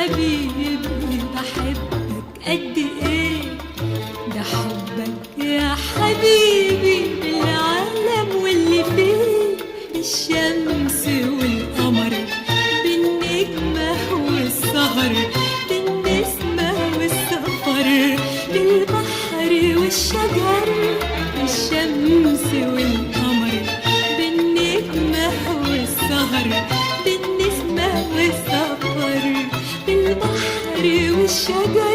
حبيبي بحبك قد ايه، ده حبك يا حبيبي بالعالم واللي فيه، الشمس والقمر بالنجمة والسهر، بالنسمة والسفر، بالبحر والشجر، الشمس والقمر بالنجمة والسهر، بالنسمة والسفر، بالبحر والشجر،